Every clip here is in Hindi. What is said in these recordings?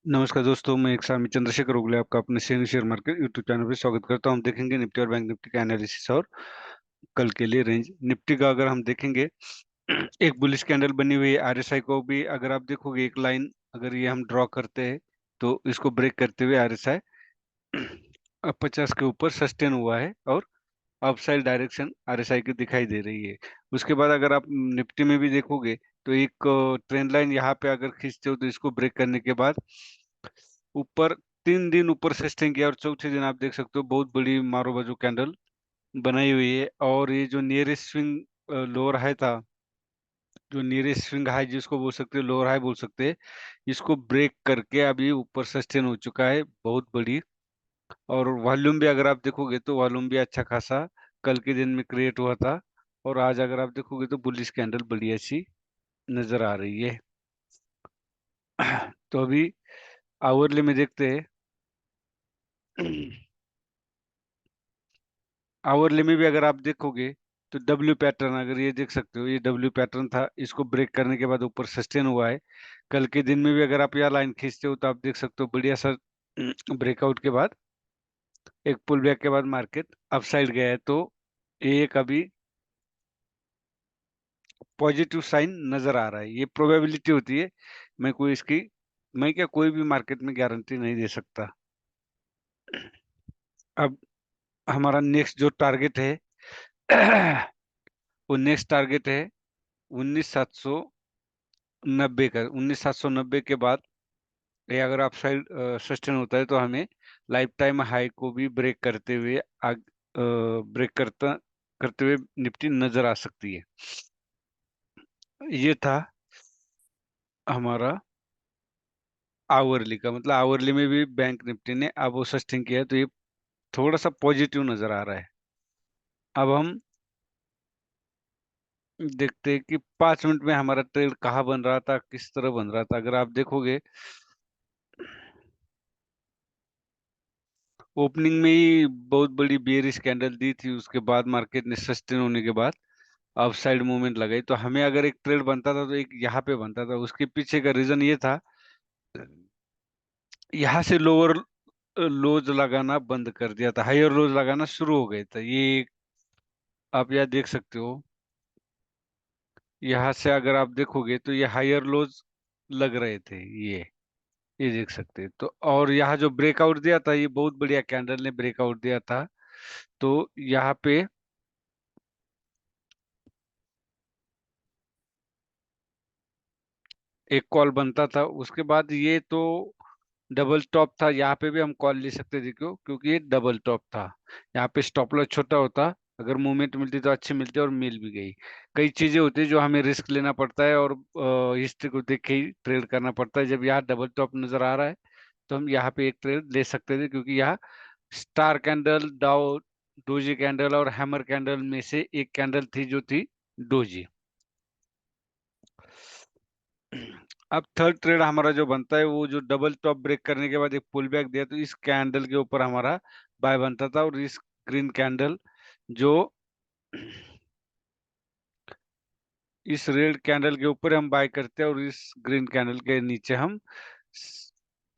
नमस्कार दोस्तों, मैं एक स्वामी चंद्रशेखर उगले आपका अपने सैनिक शेयर मार्केट यूट्यूब चैनल पे स्वागत करता हूं। हम देखेंगे निफ्टी और बैंक निफ्टी का एनालिसिस और कल के लिए रेंज। निफ्टी का अगर हम देखेंगे एक बुलिश कैंडल बनी हुई है। आरएसआई को भी अगर आप देखोगे एक लाइन अगर ये हम ड्रॉ करते हैं तो इसको ब्रेक करते हुए आरएसआई 50 के ऊपर सस्टेन हुआ है और अपसाइड डायरेक्शन आरएसआई की दिखाई दे रही है। उसके बाद अगर आप निफ्टी में भी देखोगे तो एक ट्रेंड लाइन यहाँ पे अगर खींचते हो तो इसको ब्रेक करने के बाद ऊपर 3 दिन ऊपर सस्टेन किया और चौथे दिन आप देख सकते हो बहुत बड़ी मारो बाजू कैंडल बनाई हुई है। और ये जो नियरेस्ट स्विंग लोअर हाई था, जो नियरेस्ट स्विंग हाई जिसको बोल सकते हैं, लोअर हाई बोल सकते हैं, इसको ब्रेक करके अभी ऊपर सस्टेन हो चुका है बहुत बड़ी। और वॉल्यूम भी अगर आप देखोगे तो वॉल्यूम भी अच्छा खासा कल के दिन में क्रिएट हुआ था। और आज अगर आप देखोगे तो बुलिश कैंडल बड़ी अच्छी नजर आ रही है। तो अभी आवरली में देखते हैं। आवरली में भी अगर आप देखोगे तो डब्ल्यू पैटर्न अगर ये देख सकते हो, ये डब्ल्यू पैटर्न था, इसको ब्रेक करने के बाद ऊपर सस्टेन हुआ है। कल के दिन में भी अगर आप यह लाइन खींचते हो तो आप देख सकते हो बढ़िया सा ब्रेकआउट के बाद एक पुल बैक के बाद मार्केट अपसाइड गया है। तो ये एक अभी पॉजिटिव साइन नजर आ रहा है। ये प्रोबेबिलिटी होती है, मैं क्या कोई भी मार्केट में गारंटी नहीं दे सकता। अब हमारा नेक्स्ट जो टारगेट है वो नेक्स्ट टारगेट है 19,790 का। 19,790 के बाद ये अगर आप साइड सस्टेन होता है तो हमें लाइफ टाइम हाई को भी ब्रेक करते हुए ब्रेक करते हुए निफ्टी नजर आ सकती है। ये था हमारा आवरली का, मतलब आवरली में भी बैंक निफ्टी ने अब वो सस्टेन किया है तो ये थोड़ा सा पॉजिटिव नजर आ रहा है। अब हम देखते हैं कि 5 मिनट में हमारा ट्रेड कहाँ बन रहा था, किस तरह बन रहा था। अगर आप देखोगे ओपनिंग में ही बहुत बड़ी बेयरिश कैंडल दी थी, उसके बाद मार्केट ने सस्टेन होने के बाद अप साइड मूवमेंट लगाई। तो हमें अगर एक ट्रेड बनता था तो एक यहाँ पे बनता था। उसके पीछे का रीजन ये था, यहाँ से लोअर लोज लगाना बंद कर दिया था, हायर लोज लगाना शुरू हो गए थे। ये आप यह देख सकते हो, यहाँ से अगर आप देखोगे तो ये हायर लोज लग रहे थे। ये देख सकते हैं। तो और यहाँ जो ब्रेकआउट दिया था, ये बहुत बढ़िया कैंडल ने ब्रेकआउट दिया था। तो यहाँ पे एक कॉल बनता था, उसके बाद ये तो डबल टॉप था। यहाँ पे भी हम कॉल ले सकते थे, क्यों? क्योंकि ये डबल टॉप था। यहाँ पे स्टॉप लॉस छोटा होता, अगर मूवमेंट मिलती तो अच्छी मिलती और मिल भी गई। कई चीजें होती है जो हमें रिस्क लेना पड़ता है और हिस्ट्री को देख के ही ट्रेड करना पड़ता है। जब यहाँ डबल टॉप नजर आ रहा है तो हम यहाँ पे एक ट्रेड ले सकते थे, क्योंकि यहाँ स्टार कैंडल, डाउ, डोजी कैंडल और हैमर कैंडल में से एक कैंडल थी जो थी डोजी। अब थर्ड ट्रेड हमारा जो बनता है वो जो डबल टॉप ब्रेक करने के बाद एक पुल बैक दिया, तो इस कैंडल के ऊपर हमारा बाय बनता था। और इस ग्रीन कैंडल जो इस रेड कैंडल के ऊपर हम बाय करते हैं और इस ग्रीन कैंडल के नीचे हम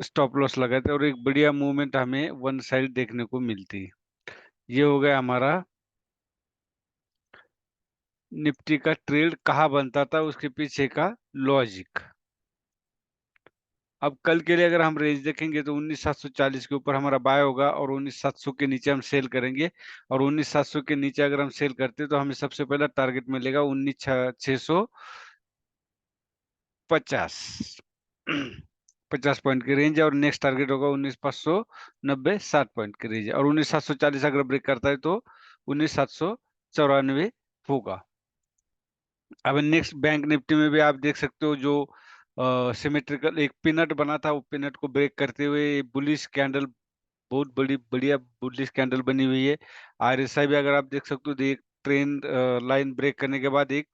स्टॉप लॉस लगाते हैं और एक बढ़िया मूवमेंट हमें वन साइड देखने को मिलती है। ये हो गया हमारा निफ्टी का ट्रेड कहाँ बनता था, उसके पीछे का लॉजिक। अब कल के लिए अगर हम रेंज देखेंगे तो 19,740 के ऊपर हमारा बाय होगा और 19,700 के नीचे हम सेल करेंगे। और 19,700 के नीचे अगर हम सेल करते हैं तो हमें सबसे पहला टारगेट मिलेगा 19,650 50 पॉइंट की रेंज है। और नेक्स्ट टारगेट होगा 19,590 60 पॉइंट की रेंज है। और 19,740 अगर ब्रेक करता है तो 19,794 होगा। अब नेक्स्ट बैंक निफ्टी में भी आप देख सकते हो, जो सिमेट्रिकल एक पिनट बना था, वो पिनट को ब्रेक करते हुए बुलिश कैंडल, बहुत बड़ी बढ़िया बुलिश कैंडल बनी हुई है। आरएसआई भी अगर आप देख सकते हो तो एक ट्रेंड लाइन ब्रेक करने के बाद एक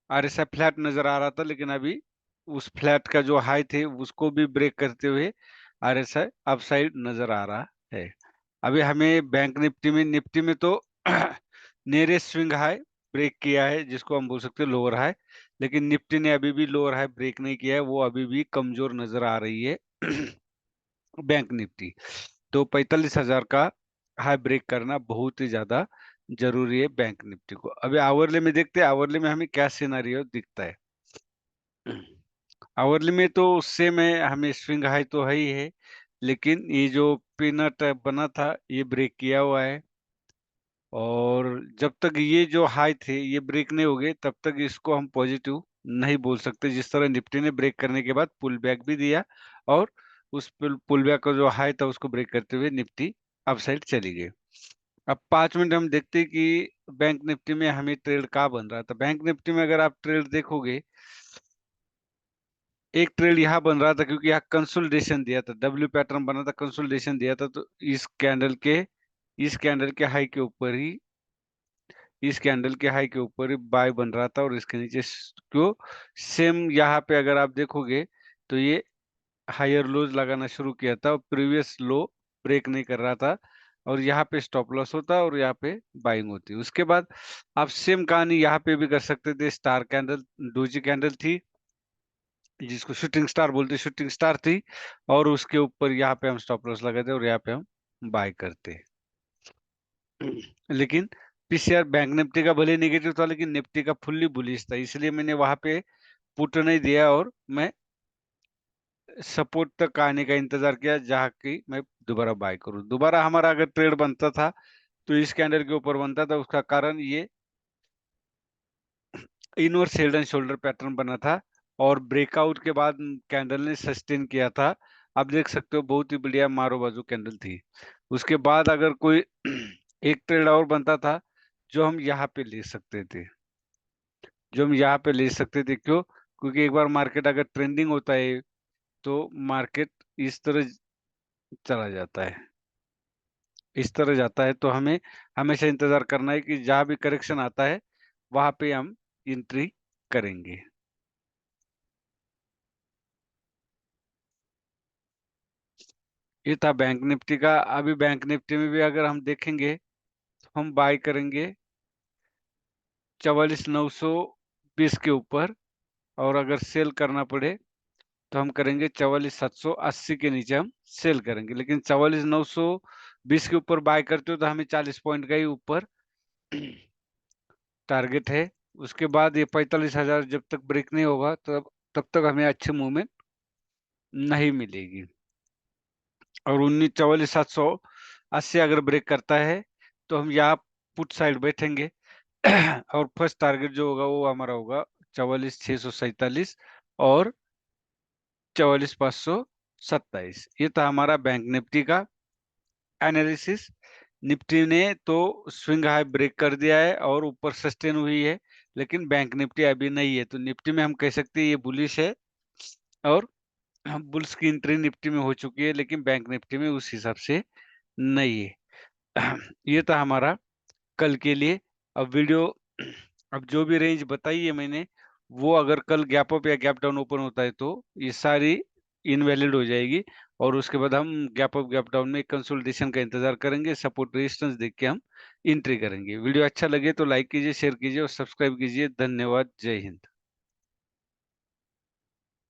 आरएसआई फ्लैट नजर आ रहा था, लेकिन अभी उस फ्लैट का जो हाई थे उसको भी ब्रेक करते हुए आरएसआई अपसाइड नजर आ रहा है। अभी हमें बैंक निफ्टी में तो नियरेस्ट स्विंग हाई ब्रेक किया है, जिसको हम बोल सकते हैं लोअर हाई। लेकिन निफ्टी ने अभी भी लोअर हाई ब्रेक नहीं किया है, वो अभी भी कमजोर नजर आ रही है। Bank Nifty. तो 45,000 का हाई ब्रेक करना बहुत ही ज्यादा जरूरी है बैंक निफ्टी को। अभी आवरली में देखते हैं, आवरली में हमें क्या सिनारियो दिखता है। आवरली में तो सेम है, हमें स्विंग हाई तो है ही है, लेकिन ये जो पीनट बना था ये ब्रेक किया हुआ है। और जब तक ये जो हाई थे ये ब्रेक नहीं हो गए तब तक इसको हम पॉजिटिव नहीं बोल सकते। जिस तरह निफ्टी ने ब्रेक करने के बाद पुल बैक भी दिया, और उस पुल बैक का जो हाई था उसको ब्रेक करते हुए निफ्टी अप साइड चली गई। अब 5 मिनट हम देखते हैं कि बैंक निफ्टी में हमें ट्रेड कहाँ बन रहा था। बैंक निफ्टी में अगर आप ट्रेड देखोगे, एक ट्रेड यहाँ बन रहा था क्योंकि यहाँ कंसोलिडेशन दिया था, डब्ल्यू पैटर्न बना था, कंसोलिडेशन दिया था। तो इस कैंडल के हाई के ऊपर ही, इस कैंडल के हाई के ऊपर ही बाय बन रहा था, और इसके नीचे क्यों सेम यहाँ पे अगर आप देखोगे तो ये हायर लोज लगाना शुरू किया था और प्रीवियस लो ब्रेक नहीं कर रहा था, और यहाँ पे स्टॉप लॉस होता और यहाँ पे बाइंग होती। उसके बाद आप सेम कहानी यहाँ पे भी कर सकते थे। स्टार कैंडल, डोजी कैंडल थी, जिसको शूटिंग स्टार बोलते, शूटिंग स्टार थी, और उसके ऊपर यहाँ पे हम स्टॉप लॉस लगाते और यहाँ पे हम बाय करते। लेकिन पीसीआर बैंक निफ्टी का भले नेगेटिव था, लेकिन निफ्टी का फुल्ली बुलिश था, इसलिए मैंने वहां पे पुट नहीं दिया और मैं सपोर्ट तक आने का इंतजार किया, जहाँ की मैं दोबारा बाय करूं। दोबारा हमारा अगर ट्रेड बनता था तो इस कैंडल के ऊपर बनता था। उसका कारण ये inverse head and shoulder pattern बना था, और ब्रेकआउट के बाद कैंडल ने सस्टेन किया था। आप देख सकते हो बहुत ही बढ़िया मारो बाजू कैंडल थी। उसके बाद अगर कोई एक ट्रेड और बनता था जो हम यहाँ पे ले सकते थे, क्यों? क्योंकि एक बार मार्केट अगर ट्रेंडिंग होता है तो मार्केट इस तरह चला जाता है, इस तरह जाता है। तो हमें हमेशा इंतजार करना है कि जहां भी करेक्शन आता है वहां पे हम एंट्री करेंगे। ये था बैंक निफ्टी का। अभी बैंक निफ्टी में भी अगर हम देखेंगे तो हम बाय करेंगे 44,920 के ऊपर, और अगर सेल करना पड़े तो हम करेंगे 44,780 के नीचे हम सेल करेंगे। लेकिन 44,920 के ऊपर बाय करते हो तो हमें 40 पॉइंट का ही ऊपर टारगेट है। उसके बाद ये 45,000 जब तक ब्रेक नहीं होगा तब तक हमें अच्छी मूवमेंट नहीं मिलेगी। और 44,780 अगर ब्रेक करता है तो हम यहाँ पुट साइड बैठेंगे। और फर्स्ट टारगेट जो होगा वो हमारा होगा 44,647 और 44,527। ये था हमारा बैंक निफ्टी का एनालिसिस। निफ्टी ने तो स्विंग हाई ब्रेक कर दिया है और ऊपर सस्टेन हुई है, लेकिन बैंक निफ्टी अभी नहीं है। तो निफ्टी में हम कह सकते हैं ये बुलिश है, और बुल्स की एंट्री निफ्टी में हो चुकी है, लेकिन बैंक निफ्टी में उस हिसाब से नहीं है। ये था हमारा कल के लिए। अब वीडियो, अब जो भी रेंज बताई है मैंने, वो अगर कल गैप अप या गैप डाउन ओपन होता है तो ये सारी इनवैलिड हो जाएगी, और उसके बाद हम गैप अप गैप डाउन में कंसोलिडेशन का इंतजार करेंगे, सपोर्ट रेजिस्टेंस देख के हम एंट्री करेंगे। वीडियो अच्छा लगे तो लाइक कीजिए, शेयर कीजिए और सब्सक्राइब कीजिए। धन्यवाद। जय हिंद।